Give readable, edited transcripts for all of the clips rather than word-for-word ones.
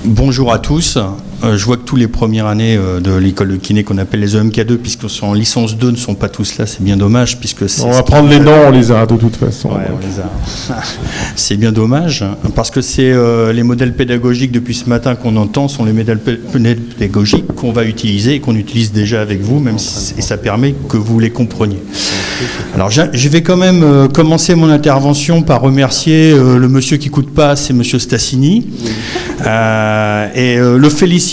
Bonjour à tous. Je vois que tous les premières années de l'école de kiné qu'on appelle les EMK2, puisqu'ils sont en licence 2, ne sont pas tous là. C'est bien dommage, puisque on va prendre les noms, on les a de toute façon. Ouais, on les a. C'est bien dommage, parce que c'est les modèles pédagogiques depuis ce matin qu'on entend sont les modèles pédagogiques qu'on va utiliser et qu'on utilise déjà avec vous, même si, et ça permet que vous les compreniez. Alors je vais quand même commencer mon intervention par remercier le monsieur qui coûte pas, c'est monsieur Stassini, et le féliciter,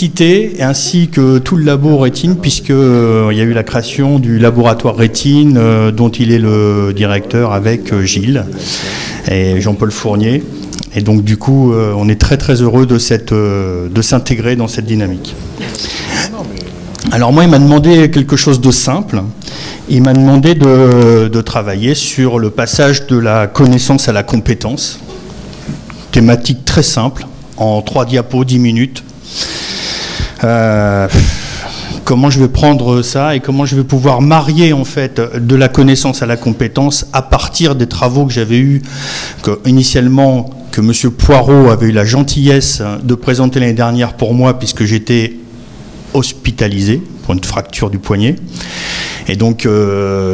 ainsi que tout le labo rétine, puisque il y a eu la création du laboratoire rétine dont il est le directeur avec Gilles et Jean-Paul Fournier. Et donc du coup, on est très très heureux de s'intégrer dans cette dynamique. Alors moi, il m'a demandé quelque chose de simple. Il m'a demandé de travailler sur le passage de la connaissance à la compétence. Thématique très simple, en 3 diapos, 10 minutes. Comment je vais prendre ça et comment je vais pouvoir marier en fait de la connaissance à la compétence à partir des travaux que j'avais eus, initialement que M. Poirot avait eu la gentillesse de présenter l'année dernière pour moi, puisque j'étais hospitalisé pour une fracture du poignet. Et donc,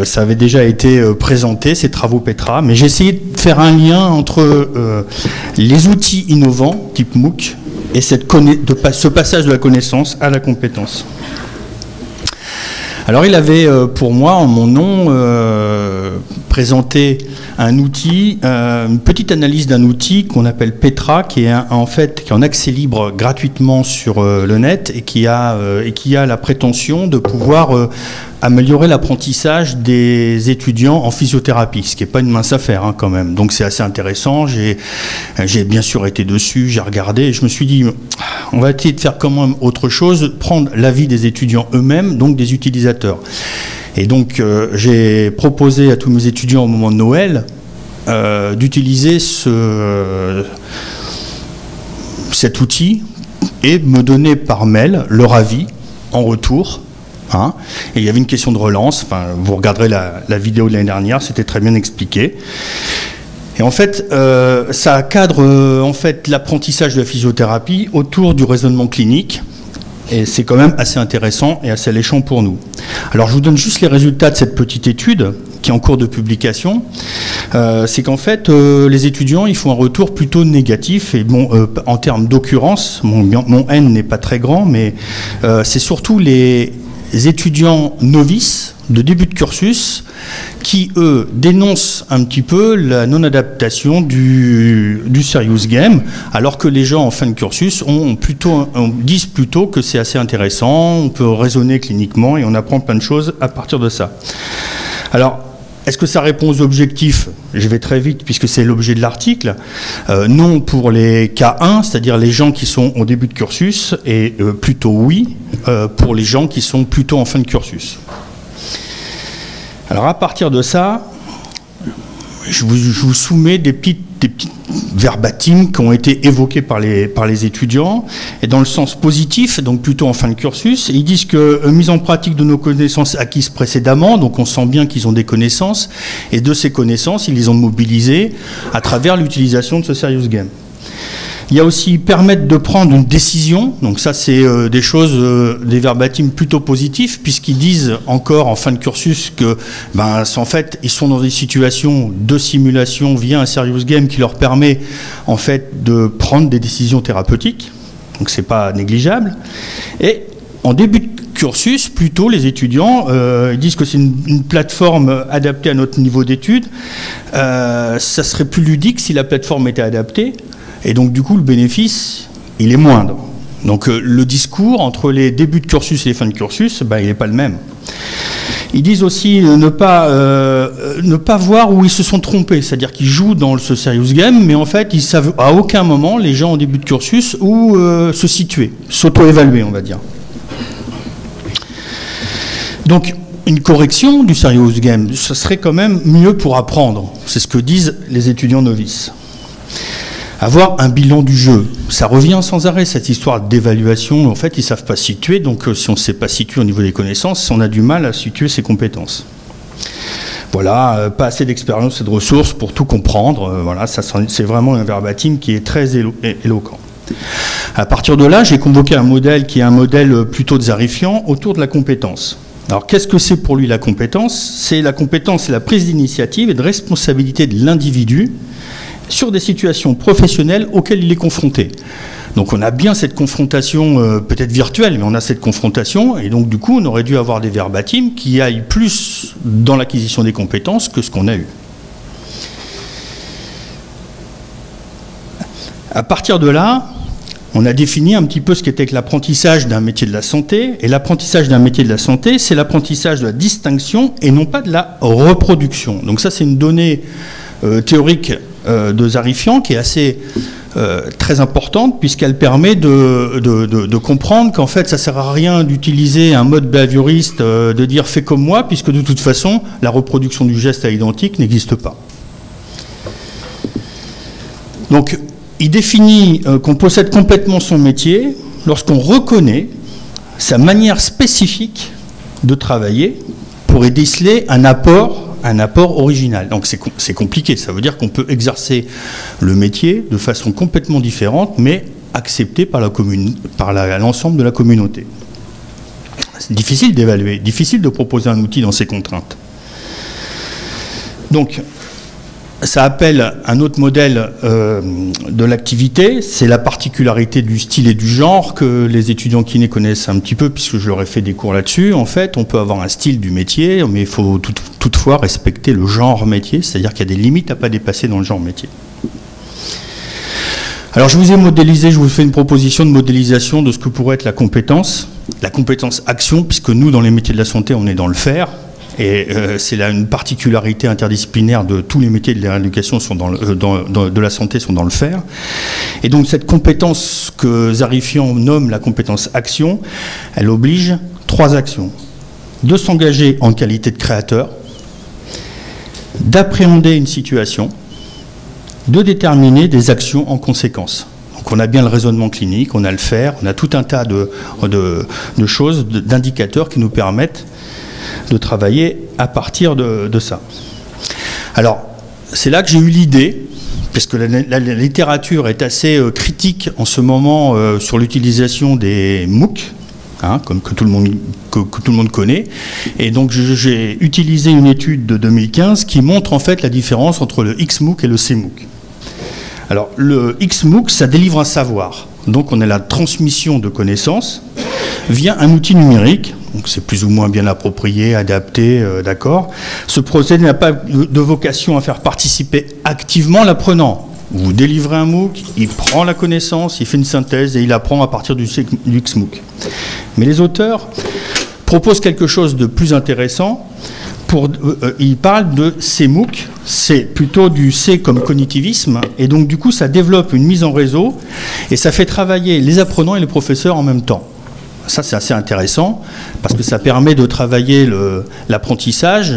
ça avait déjà été présenté, ces travaux Petra, mais j'ai essayé de faire un lien entre les outils innovants, type MOOC, et ce passage de la connaissance à la compétence. Alors, il avait, pour moi, en mon nom, présenté un outil, une petite analyse d'un outil qu'on appelle Petra, qui est en accès libre gratuitement sur le net et qui a la prétention de pouvoir améliorer l'apprentissage des étudiants en physiothérapie, ce qui n'est pas une mince affaire hein, quand même. Donc c'est assez intéressant, j'ai bien sûr été dessus, j'ai regardé, et je me suis dit, on va essayer de faire quand même autre chose, prendre l'avis des étudiants eux-mêmes, donc des utilisateurs. Et donc j'ai proposé à tous mes étudiants au moment de Noël d'utiliser cet outil et me donner par mail leur avis en retour. Hein, et il y avait une question de relance, enfin, vous regarderez la vidéo de l'année dernière, c'était très bien expliqué. Et en fait, ça cadre en fait, l'apprentissage de la physiothérapie autour du raisonnement clinique. Et c'est quand même assez intéressant et assez alléchant pour nous. Alors je vous donne juste les résultats de cette petite étude qui est en cours de publication. C'est qu'en fait, les étudiants, ils font un retour plutôt négatif. Et bon, en termes d'occurrence, mon N n'est pas très grand, mais c'est surtout les étudiants novices de début de cursus qui, eux, dénoncent un petit peu la non-adaptation du serious game, alors que les gens en fin de cursus disent plutôt que c'est assez intéressant, on peut raisonner cliniquement et on apprend plein de choses à partir de ça. Alors, est-ce que ça répond aux objectifs? Je vais très vite puisque c'est l'objet de l'article. Non pour les cas 1, c'est-à-dire les gens qui sont au début de cursus, et plutôt oui pour les gens qui sont plutôt en fin de cursus. Alors à partir de ça, je vous soumets des petites verbatims qui ont été évoqués par les étudiants, et dans le sens positif, donc plutôt en fin de cursus. Ils disent que mise en pratique de nos connaissances acquises précédemment, donc on sent bien qu'ils ont des connaissances, et de ces connaissances, ils les ont mobilisées à travers l'utilisation de ce serious game. Il y a aussi permettre de prendre une décision, donc ça c'est des choses, des verbatims plutôt positifs, puisqu'ils disent encore en fin de cursus que en fait ils sont dans des situations de simulation via un serious game qui leur permet en fait de prendre des décisions thérapeutiques, donc c'est pas négligeable. Et en début de cursus, plutôt les étudiants ils disent que c'est une plateforme adaptée à notre niveau d'études, ça serait plus ludique si la plateforme était adaptée. Et donc, du coup, le bénéfice, il est moindre. Donc, le discours entre les débuts de cursus et les fins de cursus, il n'est pas le même. Ils disent aussi ne pas voir où ils se sont trompés. C'est-à-dire qu'ils jouent dans ce serious game, mais en fait, ils savent à aucun moment, les gens au début de cursus, où se situer, s'auto-évaluer, on va dire. Donc, une correction du serious game, ce serait quand même mieux pour apprendre. C'est ce que disent les étudiants novices. Avoir un bilan du jeu, ça revient sans arrêt, cette histoire d'évaluation. En fait, ils ne savent pas situer, donc si on ne sait pas situer au niveau des connaissances, on a du mal à situer ses compétences. Voilà, pas assez d'expérience et de ressources pour tout comprendre. Voilà, c'est vraiment un verbatim qui est très éloquent. À partir de là, j'ai convoqué un modèle qui est un modèle plutôt de Zarifian autour de la compétence. Alors, qu'est-ce que c'est pour lui la compétence? C'est la compétence, c'est la prise d'initiative et de responsabilité de l'individu sur des situations professionnelles auxquelles il est confronté. Donc on a bien cette confrontation, peut-être virtuelle, mais on a cette confrontation, et donc du coup on aurait dû avoir des verbatims qui aillent plus dans l'acquisition des compétences que ce qu'on a eu. À partir de là, on a défini un petit peu ce qu'était que l'apprentissage d'un métier de la santé, et l'apprentissage d'un métier de la santé, c'est l'apprentissage de la distinction et non pas de la reproduction. Donc ça c'est une donnée théorique de Zarifian qui est assez très importante, puisqu'elle permet de comprendre qu'en fait ça ne sert à rien d'utiliser un mode behavioriste, de dire fais comme moi, puisque de toute façon la reproduction du geste à l'identique n'existe pas. Donc il définit qu'on possède complètement son métier lorsqu'on reconnaît sa manière spécifique de travailler pour y déceler un apport original. Donc c'est compliqué, ça veut dire qu'on peut exercer le métier de façon complètement différente, mais acceptée par l'ensemble de la communauté. C'est difficile d'évaluer, difficile de proposer un outil dans ces contraintes. Donc, ça appelle un autre modèle de l'activité, c'est la particularité du style et du genre que les étudiants kinés connaissent un petit peu, puisque je leur ai fait des cours là-dessus. En fait, on peut avoir un style du métier, mais il faut toutefois respecter le genre métier, c'est-à-dire qu'il y a des limites à ne pas dépasser dans le genre métier. Alors je vous ai modélisé, je vous fais une proposition de modélisation de ce que pourrait être la compétence action, puisque nous, dans les métiers de la santé, on est dans le faire. Et c'est là une particularité interdisciplinaire de tous les métiers de la rééducation de la santé sont dans le faire. Et donc cette compétence que Zarifian nomme la compétence action, elle oblige 3 actions. De s'engager en qualité de créateur, d'appréhender une situation, de déterminer des actions en conséquence. Donc on a bien le raisonnement clinique, on a le faire, on a tout un tas de choses, d'indicateurs qui nous permettent de travailler à partir de ça. Alors, c'est là que j'ai eu l'idée, parce que la littérature est assez critique en ce moment sur l'utilisation des MOOC, hein, que tout le monde connaît, et donc j'ai utilisé une étude de 2015 qui montre en fait la différence entre le XMOOC et le CMOOC. Alors, le XMOOC, ça délivre un savoir, donc on a la transmission de connaissances via un outil numérique. Donc c'est plus ou moins bien approprié, adapté, d'accord. Ce procédé n'a pas de vocation à faire participer activement l'apprenant. Vous délivrez un MOOC, il prend la connaissance, il fait une synthèse et il apprend à partir du XMOOC. Mais les auteurs proposent quelque chose de plus intéressant. Ils parlent de CMOOC, c'est plutôt du C comme cognitivisme, et donc du coup ça développe une mise en réseau et ça fait travailler les apprenants et les professeurs en même temps. Ça, c'est assez intéressant, parce que ça permet de travailler l'apprentissage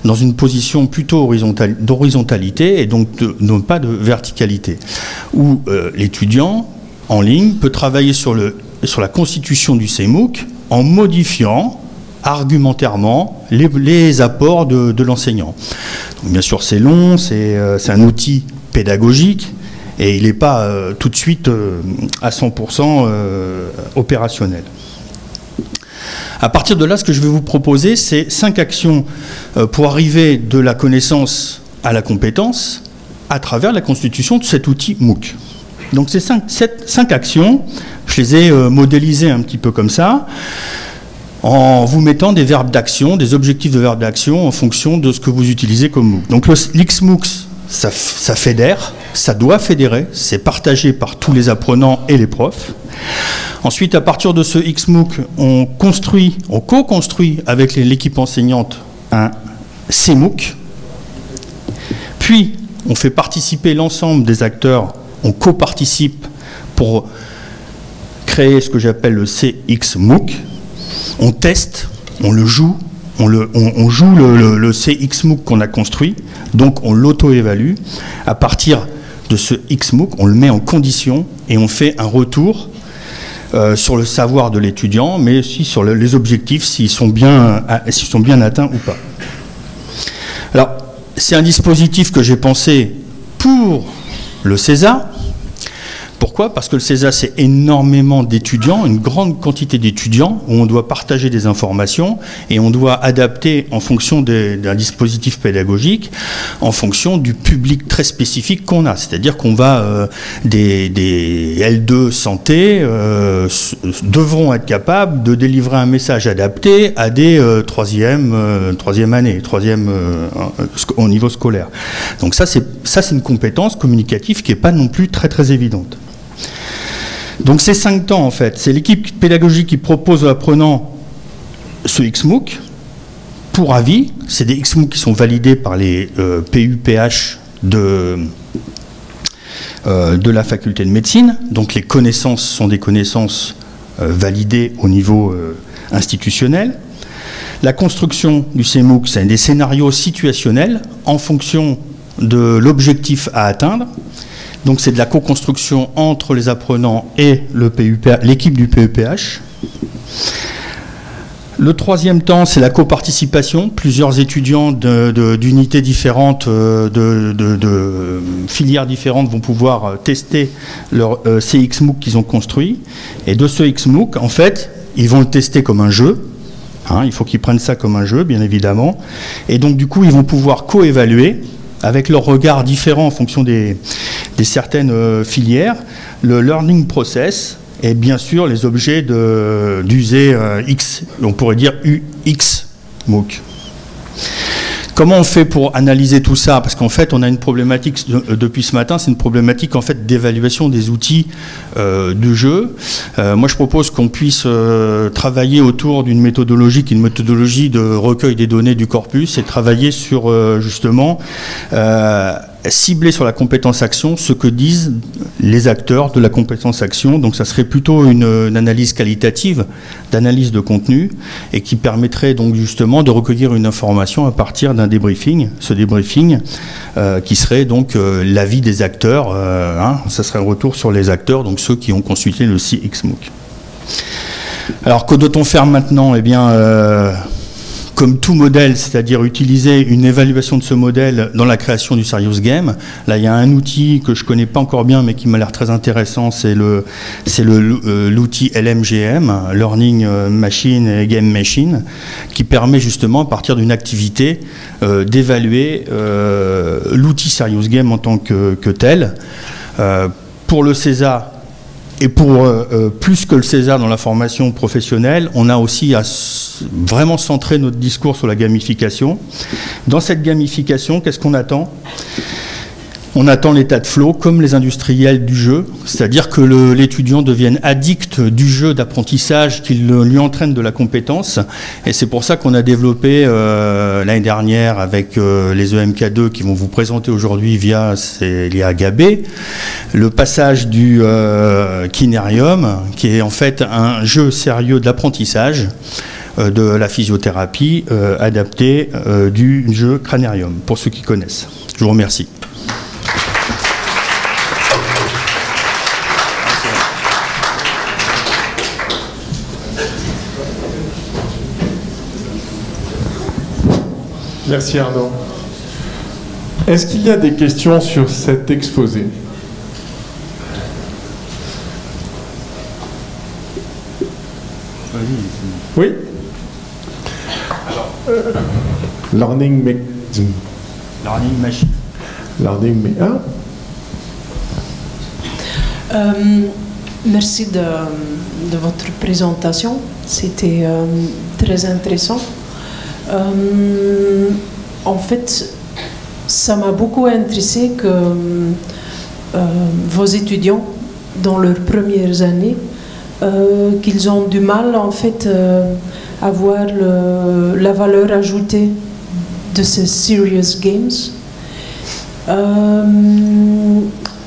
dans une position plutôt d'horizontalité, et donc non pas de verticalité, où l'étudiant, en ligne, peut travailler sur la constitution du CMOOC en modifiant argumentairement les apports de l'enseignant. Bien sûr, c'est long, c'est un outil pédagogique, et il n'est pas tout de suite à 100% opérationnel. À partir de là, ce que je vais vous proposer, c'est 5 actions pour arriver de la connaissance à la compétence à travers la constitution de cet outil MOOC. Donc ces 5 actions, je les ai modélisées un petit peu comme ça, en vous mettant des verbes d'action, des objectifs de verbes d'action en fonction de ce que vous utilisez comme MOOC. Donc l'XMOOC, ça fédère, ça doit fédérer, c'est partagé par tous les apprenants et les profs. Ensuite, à partir de ce XMOOC, on co-construit avec l'équipe enseignante un CMOOC. Puis, on fait participer l'ensemble des acteurs, on co-participe pour créer ce que j'appelle le CXMOOC. On teste, on le joue, on joue le CXMOOC qu'on a construit, donc on l'auto-évalue. À partir de ce XMOOC, on le met en condition et on fait un retour sur le savoir de l'étudiant, mais aussi sur les objectifs, s'ils sont bien atteints ou pas. Alors, c'est un dispositif que j'ai pensé pour le CESA, Pourquoi? Parce que le CESA, c'est énormément d'étudiants, une grande quantité d'étudiants, où on doit partager des informations et on doit adapter en fonction d'un dispositif pédagogique, en fonction du public très spécifique qu'on a. C'est-à-dire qu'on va, des L2 santé devront être capables de délivrer un message adapté à des troisième année, au niveau scolaire. Donc ça, c'est une compétence communicative qui n'est pas non plus très très évidente. Donc ces 5 temps, en fait, c'est l'équipe pédagogique qui propose aux apprenants ce XMOOC pour avis. C'est des XMOOC qui sont validés par les PUPH de la faculté de médecine. Donc les connaissances sont des connaissances validées au niveau institutionnel. La construction du CMOOC, c'est des scénarios situationnels en fonction de l'objectif à atteindre. Donc c'est de la co-construction entre les apprenants et l'équipe du PEPH. Le 3e temps, c'est la coparticipation. Plusieurs étudiants d'unités différentes, de filières différentes vont pouvoir tester ces XMOOC qu'ils ont construits. Et de ce XMOOC, en fait, ils vont le tester comme un jeu. Il faut qu'ils prennent ça comme un jeu, bien évidemment. Et donc, du coup, ils vont pouvoir co-évaluer avec leur regard différent en fonction des certaines filières, le learning process et bien sûr les objets d'user X, on pourrait dire UX MOOC. Comment on fait pour analyser tout ça? Parce qu'en fait, on a une problématique depuis ce matin, c'est une problématique en fait d'évaluation des outils du jeu. Moi, je propose qu'on puisse travailler autour d'une méthodologie qui est une méthodologie de recueil des données du corpus et travailler sur justement cibler sur la compétence action ce que disent les acteurs de la compétence action. Donc ça serait plutôt une analyse qualitative, d'analyse de contenu, et qui permettrait donc justement de recueillir une information à partir d'un débriefing. Ce débriefing qui serait donc l'avis des acteurs, ça serait un retour sur les acteurs, donc ceux qui ont consulté le CXMOOC. Alors que doit-on faire maintenant? Eh bien, comme tout modèle, c'est-à-dire utiliser une évaluation de ce modèle dans la création du Serious Game. Là, il y a un outil que je ne connais pas encore bien, mais qui m'a l'air très intéressant, c'est l'outil LMGM, Learning Machine et Game Machine, qui permet justement, à partir d'une activité, d'évaluer l'outil Serious Game en tant que tel. Pour le CESA, et pour plus que le CESA dans la formation professionnelle, on a aussi à vraiment centrer notre discours sur la gamification. Dans cette gamification, qu'est-ce qu'on attend? On attend l'état de flow comme les industriels du jeu, c'est-à-dire que l'étudiant devienne addict du jeu d'apprentissage, qu'il lui entraîne de la compétence. Et c'est pour ça qu'on a développé l'année dernière avec les EMK2 qui vont vous présenter aujourd'hui via Gabé, le passage du Kinerium, qui est en fait un jeu sérieux d'apprentissage de la physiothérapie adapté du jeu Cranerium, pour ceux qui connaissent. Je vous remercie. Merci Arnaud. Est-ce qu'il y a des questions sur cet exposé? Oui. Learning Machine. Merci de votre présentation. C'était très intéressant. En fait, ça m'a beaucoup intéressé que vos étudiants, dans leurs premières années, qu'ils ont du mal en fait à voir la valeur ajoutée de ces serious games.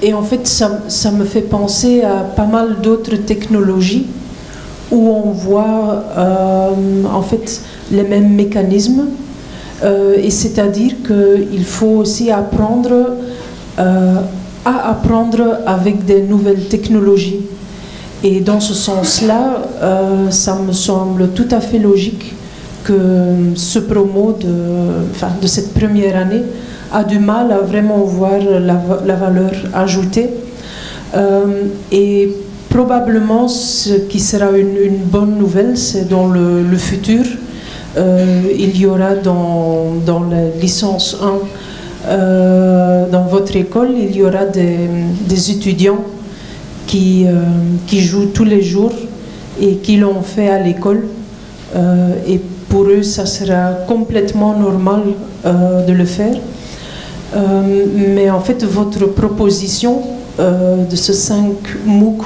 Et en fait, ça me fait penser à pas mal d'autres technologies où on voit en fait les mêmes mécanismes, et c'est-à-dire qu'il faut aussi apprendre à apprendre avec des nouvelles technologies. Et dans ce sens-là, ça me semble tout à fait logique que ce promo de cette première année a du mal à vraiment voir la valeur ajoutée. Et probablement, ce qui sera une bonne nouvelle, c'est dans le futur, il y aura dans la licence 1, dans votre école, il y aura des étudiants qui jouent tous les jours et qui l'ont fait à l'école. Et pour eux, ça sera complètement normal de le faire. Mais en fait, votre proposition de ce 5 MOOC,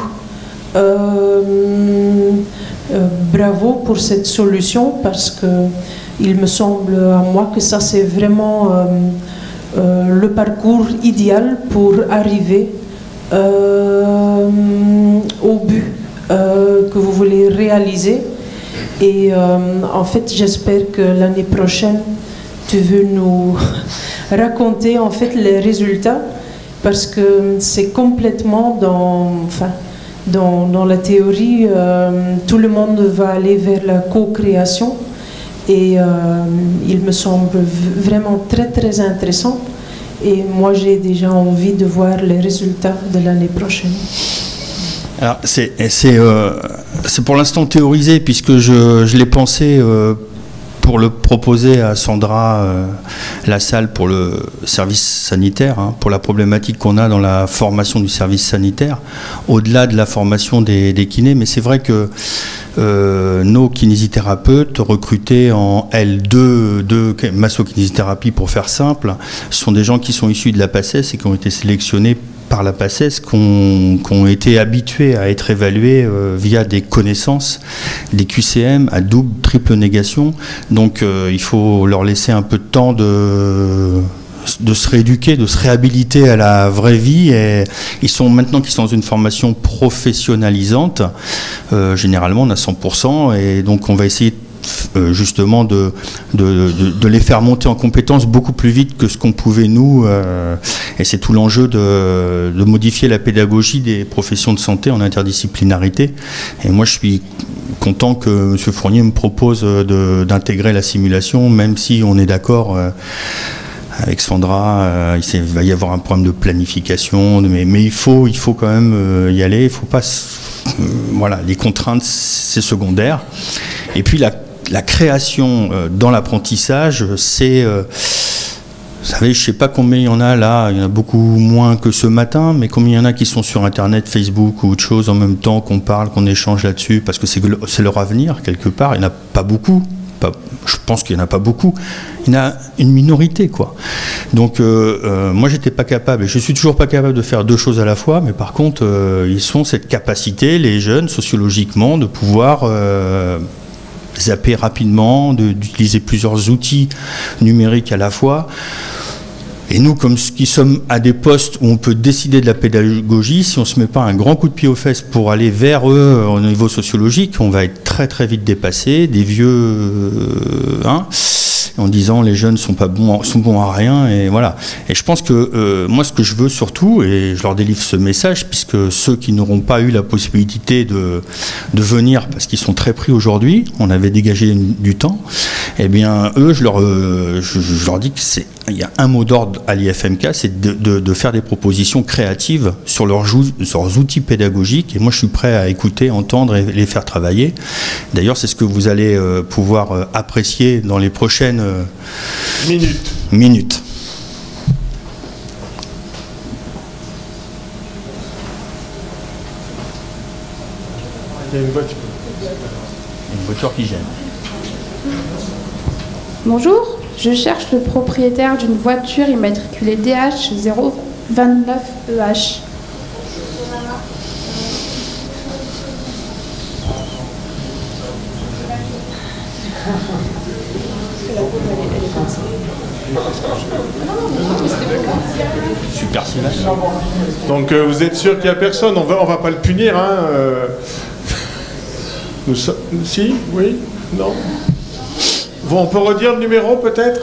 bravo pour cette solution, parce que il me semble à moi que ça c'est vraiment le parcours idéal pour arriver au but que vous voulez réaliser. Et en fait, j'espère que l'année prochaine, tu veux nous raconter en fait les résultats, parce que c'est complètement dans la théorie, tout le monde va aller vers la co-création, et il me semble vraiment très très intéressant, et moi j'ai déjà envie de voir les résultats de l'année prochaine. Alors c'est pour l'instant théorisé, puisque je l'ai pensé pour le proposer à Sandra Lassalle pour le service sanitaire, hein, pour la problématique qu'on a dans la formation du service sanitaire, au-delà de la formation des kinés. Mais c'est vrai que nos kinésithérapeutes recrutés en L2 de masso-kinésithérapie, pour faire simple, sont des gens qui sont issus de la PACES et qui ont été sélectionnés par la PACES, qui ont été habitués à être évalués via des connaissances, des QCM à double, triple négation. Donc il faut leur laisser un peu de temps de se rééduquer, de se réhabiliter à la vraie vie. Et ils sont maintenant qu'ils sont dans une formation professionnalisante, généralement on a 100%, et donc on va essayer justement de les faire monter en compétences beaucoup plus vite que ce qu'on pouvait nous, et c'est tout l'enjeu de modifier la pédagogie des professions de santé en interdisciplinarité. Et moi je suis content que M. Fournier me propose d'intégrer la simulation, même si on est d'accord avec Sandra, il va y avoir un problème de planification, mais il faut quand même y aller. Il faut pas, voilà, les contraintes c'est secondaire. Et puis la création dans l'apprentissage, c'est, vous savez, je ne sais pas combien il y en a là, il y en a beaucoup moins que ce matin, mais combien il y en a qui sont sur Internet, Facebook ou autre chose en même temps, qu'on parle, qu'on échange là-dessus, parce que c'est leur avenir quelque part. Il n'y en a pas beaucoup. Je pense qu'il n'y en a pas beaucoup. Il y en a une minorité, quoi. Donc, moi, j'étais pas capable, et je suis toujours pas capable de faire deux choses à la fois, mais par contre, ils ont cette capacité, les jeunes, sociologiquement, de pouvoir zapper rapidement, d'utiliser plusieurs outils numériques à la fois. Et nous, comme qui sommes à des postes où on peut décider de la pédagogie, si on ne se met pas un grand coup de pied aux fesses pour aller vers eux au niveau sociologique, on va être très très vite dépassé, des vieux, en disant les jeunes sont bons à rien, et voilà. Et je pense que moi, ce que je veux surtout, et je leur délivre ce message, puisque ceux qui n'auront pas eu la possibilité de venir, parce qu'ils sont très pris aujourd'hui, on avait dégagé du temps, eh bien eux, je leur dis que il y a un mot d'ordre à l'IFMK, c'est de faire des propositions créatives sur leurs outils pédagogiques, et moi je suis prêt à écouter, entendre et les faire travailler. D'ailleurs, c'est ce que vous allez pouvoir apprécier dans les prochaines minutes. Il y a une voiture. Une voiture qui gêne. Bonjour, je cherche le propriétaire d'une voiture immatriculée DH 029EH. Super Sylvain. Donc vous êtes sûr qu'il n'y a personne, on va pas le punir, hein. Si, oui, non. Bon, on peut redire le numéro peut-être?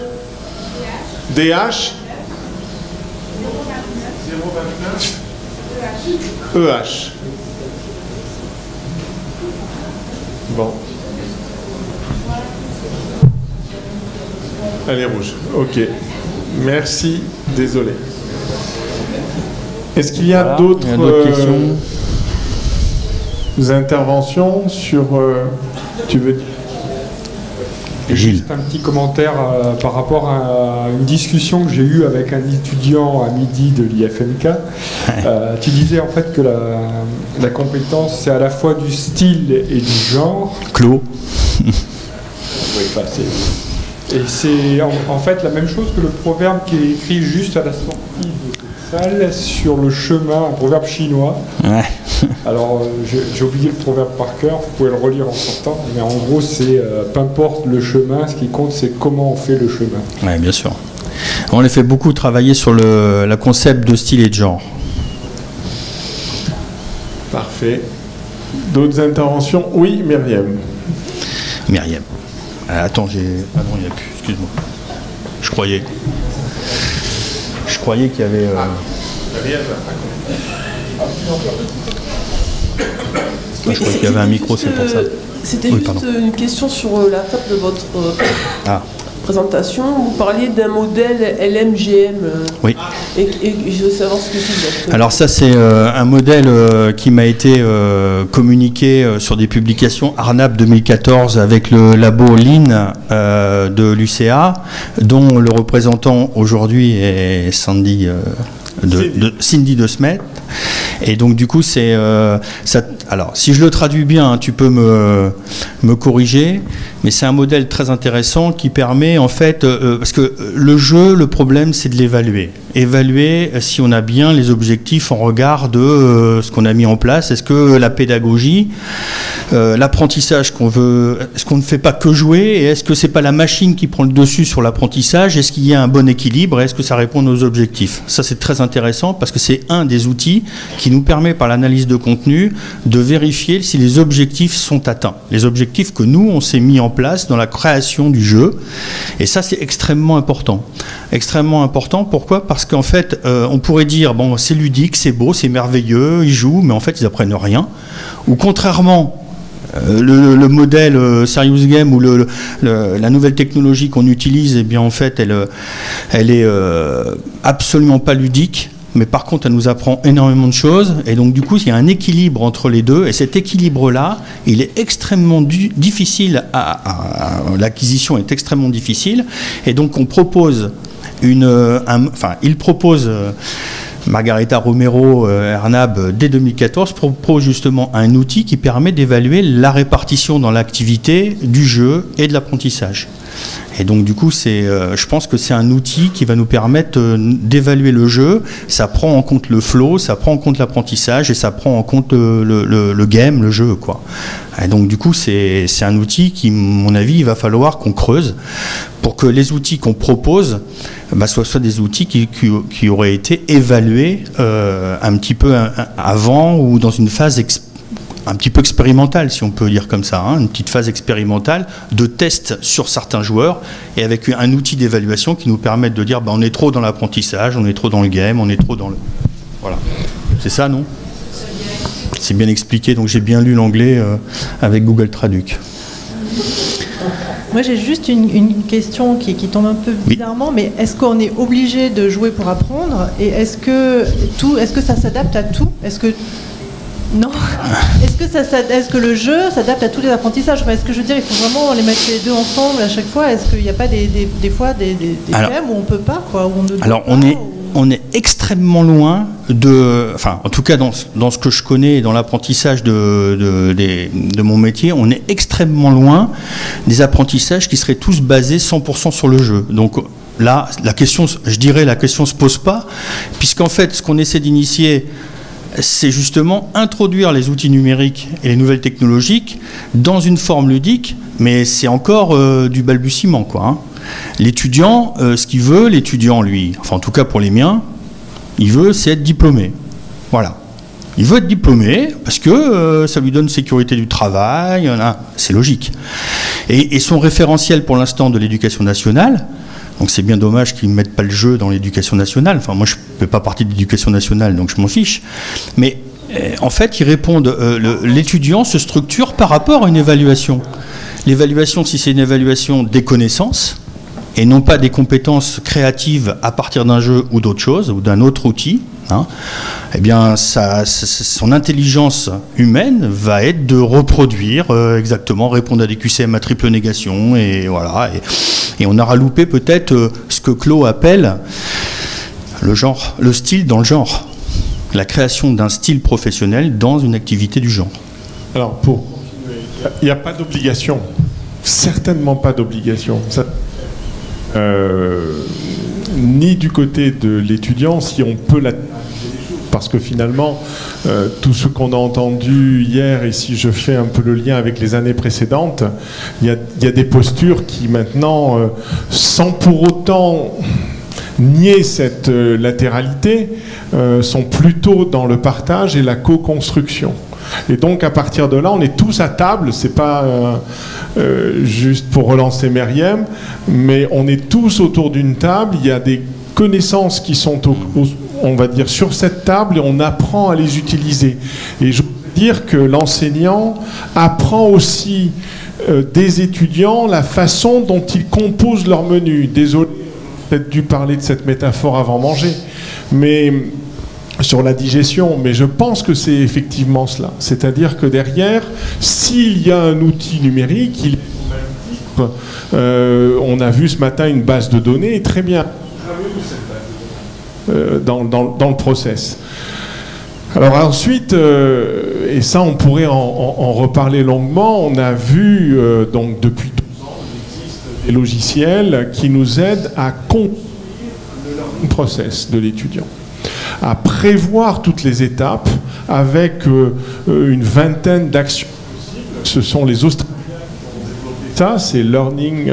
DH 029 EH. Bon. Elle est rouge. Ok. Merci. Désolé. Est-ce qu'il y a d'autres questions, interventions sur... tu veux dire Gilles. Juste un petit commentaire par rapport à une discussion que j'ai eue avec un étudiant à midi de l'IFMK. Tu disais en fait que la compétence, c'est à la fois du style et du genre. Clos. Oui, enfin, et c'est en fait la même chose que le proverbe qui est écrit juste à la sortie de cette salle sur le chemin, un proverbe chinois. Ouais. Alors, j'ai oublié le proverbe par cœur, vous pouvez le relire en sortant, mais en gros, c'est peu importe le chemin, ce qui compte, c'est comment on fait le chemin. Oui, bien sûr. On a fait beaucoup travailler sur le concept de style et de genre. Parfait. D'autres interventions? Oui, Myriam. Myriam. Attends, ah non, il n'y a plus, excuse-moi. Je croyais qu'il y avait... Je croyais qu'il y avait un micro, c'est pour ça. C'était juste une question sur la fin de votre présentation. Vous parliez d'un modèle LMGM. Oui. Et je veux savoir ce que c'est exactement. Alors ça, c'est un modèle qui m'a été communiqué sur des publications Arnab 2014 avec le labo Lean de l'UCA, dont le représentant aujourd'hui est Cindy de Smet. Et donc du coup, c'est ça. Alors, si je le traduis bien, hein, tu peux me corriger, mais c'est un modèle très intéressant qui permet en fait, parce que le jeu, le problème, c'est de l'évaluer. Évaluer si on a bien les objectifs en regard de ce qu'on a mis en place. Est-ce que la pédagogie, l'apprentissage qu'on veut, est-ce qu'on ne fait pas que jouer, et est-ce que c'est pas la machine qui prend le dessus sur l'apprentissage? Est-ce qu'il y a un bon équilibre? Est-ce que ça répond à nos objectifs? Ça, c'est très intéressant parce que c'est un des outils qui nous permet, par l'analyse de contenu, de vérifier si les objectifs sont atteints. Les objectifs que nous, on s'est mis en place dans la création du jeu. Et ça, c'est extrêmement important. Extrêmement important. Pourquoi? Parce qu'en fait, on pourrait dire, bon, c'est ludique, c'est beau, c'est merveilleux, ils jouent, mais en fait, ils apprennent rien. Ou contrairement, le modèle Serious Game ou la nouvelle technologie qu'on utilise, eh bien, en fait, elle est absolument pas ludique. Mais par contre, elle nous apprend énormément de choses. Et donc, du coup, il y a un équilibre entre les deux. Et cet équilibre-là, il est extrêmement difficile l'acquisition est extrêmement difficile. Et donc, on propose il propose... Margarita Romero Arnab, dès 2014, propose justement un outil qui permet d'évaluer la répartition dans l'activité du jeu et de l'apprentissage. Et donc du coup, je pense que c'est un outil qui va nous permettre d'évaluer le jeu. Ça prend en compte le flow, ça prend en compte l'apprentissage et ça prend en compte le game, le jeu, quoi. Et donc du coup, c'est un outil qui, à mon avis, il va falloir qu'on creuse pour que les outils qu'on propose soient des outils qui auraient été évalués un petit peu avant ou dans une phase un petit peu expérimentale, si on peut dire comme ça, hein, une petite phase expérimentale de test sur certains joueurs et avec un outil d'évaluation qui nous permette de dire on est trop dans l'apprentissage, on est trop dans le game, on est trop dans le... Voilà. C'est ça, non? C'est bien expliqué, donc j'ai bien lu l'anglais avec Google Traduc. Moi, j'ai juste une question qui tombe un peu bizarrement, mais est-ce qu'on est obligé de jouer pour apprendre? Et est-ce que ça s'adapte à tout? Non. Est-ce que le jeu s'adapte à tous les apprentissages? Est-ce que je veux dire, il faut vraiment les mettre les deux ensemble à chaque fois? Est-ce qu'il n'y a pas des fois des thèmes où on ne peut pas, quoi, où on ne doit alors, pas, on est extrêmement loin en tout cas dans ce que je connais, dans l'apprentissage de mon métier, on est extrêmement loin des apprentissages qui seraient tous basés 100% sur le jeu. Donc là, la question se pose pas, puisqu'en fait, ce qu'on essaie d'initier, c'est justement introduire les outils numériques et les nouvelles technologiques dans une forme ludique, mais c'est encore du balbutiement, quoi, hein. L'étudiant, ce qu'il veut, lui, enfin en tout cas pour les miens, il veut, c'est être diplômé. Voilà. Il veut être diplômé parce que ça lui donne sécurité du travail, c'est logique. Et son référentiel pour l'instant de l'éducation nationale, donc c'est bien dommage qu'ils ne mettent pas le jeu dans l'éducation nationale. Enfin, moi je ne fais pas partie de l'éducation nationale, donc je m'en fiche. Mais en fait, ils répondent, l'étudiant se structure par rapport à une évaluation. L'évaluation, si c'est une évaluation des connaissances, et non pas des compétences créatives à partir d'un jeu ou d'autre chose, ou d'un autre outil, hein, eh bien, son intelligence humaine va être de reproduire exactement, répondre à des QCM à triple négation, et voilà. Et on aura loupé peut-être ce que Claude appelle le genre, le style dans le genre, la création d'un style professionnel dans une activité du genre. Alors, il n'y a pas d'obligation, certainement pas d'obligation. Ni du côté de l'étudiant, si on peut parce que finalement, tout ce qu'on a entendu hier, et si je fais un peu le lien avec les années précédentes, il y a des postures qui maintenant, sans pour autant nier cette latéralité, sont plutôt dans le partage et la co-construction. Et donc à partir de là, on est tous à table, c'est pas juste pour relancer Meriem, mais on est tous autour d'une table, il y a des connaissances qui sont, on va dire, sur cette table et on apprend à les utiliser. Et je veux dire que l'enseignant apprend aussi des étudiants la façon dont ils composent leur menu. Désolé, j'ai peut-être dû parler de cette métaphore avant manger, mais sur la digestion, mais je pense que c'est effectivement cela. C'est-à-dire que derrière, s'il y a un outil numérique, on a vu ce matin une base de données, très bien, dans le process. Alors ensuite, et ça on pourrait en reparler longuement, on a vu, donc depuis 12 ans, il existe des logiciels qui nous aident à comprendre le process de l'étudiant, à prévoir toutes les étapes avec une vingtaine d'actions possibles. Ce sont les Australiens qui ont développé ça, c'est Learning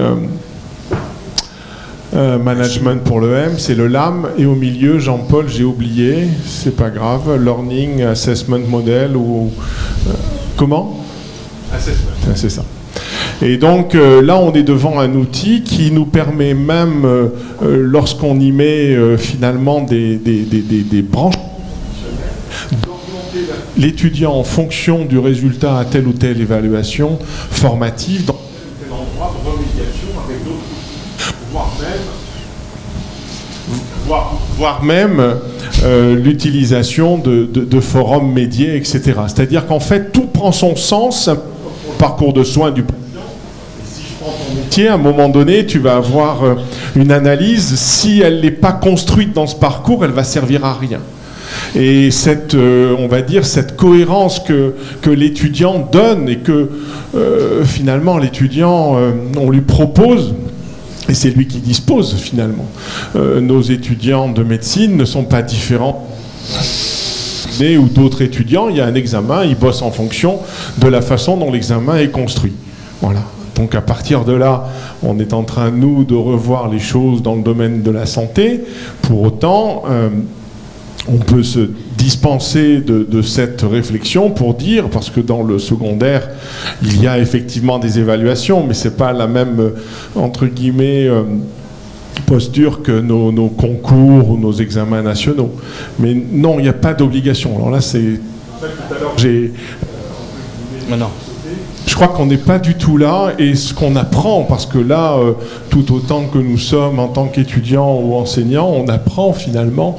Management pour le M, c'est le LAM, et au milieu, Jean-Paul, j'ai oublié, c'est pas grave, Learning Assessment Model ou... comment ? Assessment. C'est ça. Et donc là, on est devant un outil qui nous permet même, lorsqu'on y met finalement des branches, d'orienter l'étudiant en fonction du résultat à telle ou telle évaluation formative dans tel endroit de remédiation avec d'autres, voire même l'utilisation de forums médiés, etc. C'est-à-dire qu'en fait, tout prend son sens, parcours de soins du président. Et si je prends ton métier, à un moment donné, tu vas avoir une analyse. Si elle n'est pas construite dans ce parcours, elle va servir à rien. Et cette, on va dire, cette cohérence que l'étudiant donne et que finalement l'étudiant, on lui propose, et c'est lui qui dispose finalement. Nos étudiants de médecine ne sont pas différents ou d'autres étudiants. Il y a un examen, ils bossent en fonction de la façon dont l'examen est construit. Voilà. Donc à partir de là, on est en train, nous, de revoir les choses dans le domaine de la santé. Pour autant, on peut se dispenser de cette réflexion pour dire, parce que dans le secondaire, il y a effectivement des évaluations, mais c'est pas la même, entre guillemets, posture que nos concours ou nos examens nationaux. Mais non, il n'y a pas d'obligation. Alors là, c'est... Je crois qu'on n'est pas du tout là, et ce qu'on apprend, parce que là, tout autant que nous sommes en tant qu'étudiants ou enseignants, on apprend finalement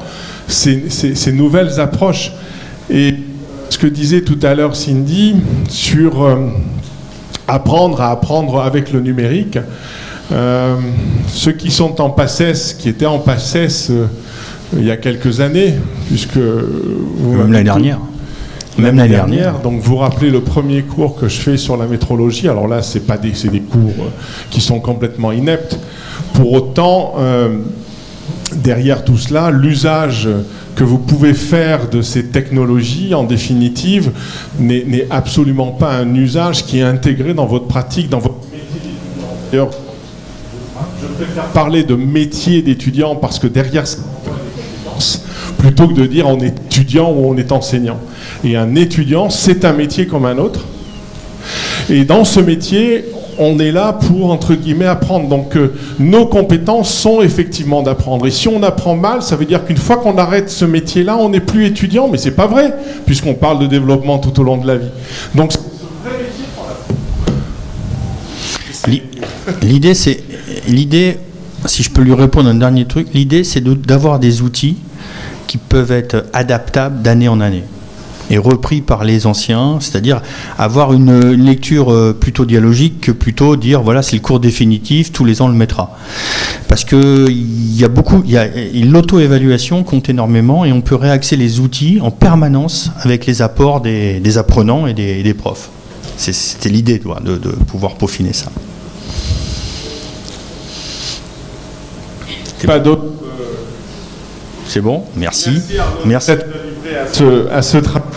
ces nouvelles approches. Et ce que disait tout à l'heure Cindy sur apprendre à apprendre avec le numérique, ceux qui sont en PACES, qui étaient en PACES il y a quelques années, puisque... Même l'année dernière. Même l'année dernière. Donc vous rappelez le premier cours que je fais sur la métrologie. Alors là, c'est des cours qui sont complètement ineptes. Pour autant, derrière tout cela, l'usage que vous pouvez faire de ces technologies, en définitive, n'est absolument pas un usage qui est intégré dans votre pratique, dans votre métier d'étudiant. D'ailleurs, je préfère parler de métier d'étudiant parce que derrière ça, plutôt que de dire on est étudiant ou on est enseignant. Et un étudiant, c'est un métier comme un autre. Et dans ce métier, on est là pour, entre guillemets, apprendre. Donc nos compétences sont effectivement d'apprendre. Et si on apprend mal, ça veut dire qu'une fois qu'on arrête ce métier-là, on n'est plus étudiant. Mais c'est pas vrai, puisqu'on parle de développement tout au long de la vie. Donc l'idée, si je peux lui répondre un dernier truc, l'idée c'est d'avoir des outils qui peuvent être adaptables d'année en année et repris par les anciens, c'est-à-dire avoir une lecture plutôt dialogique que plutôt dire voilà c'est le cours définitif, tous les ans on le mettra. Parce que l'auto-évaluation compte énormément et on peut réaxer les outils en permanence avec les apports des apprenants et des profs. C'était l'idée de pouvoir peaufiner ça. Pas d'autres. C'est bon, merci. Merci à ce travail.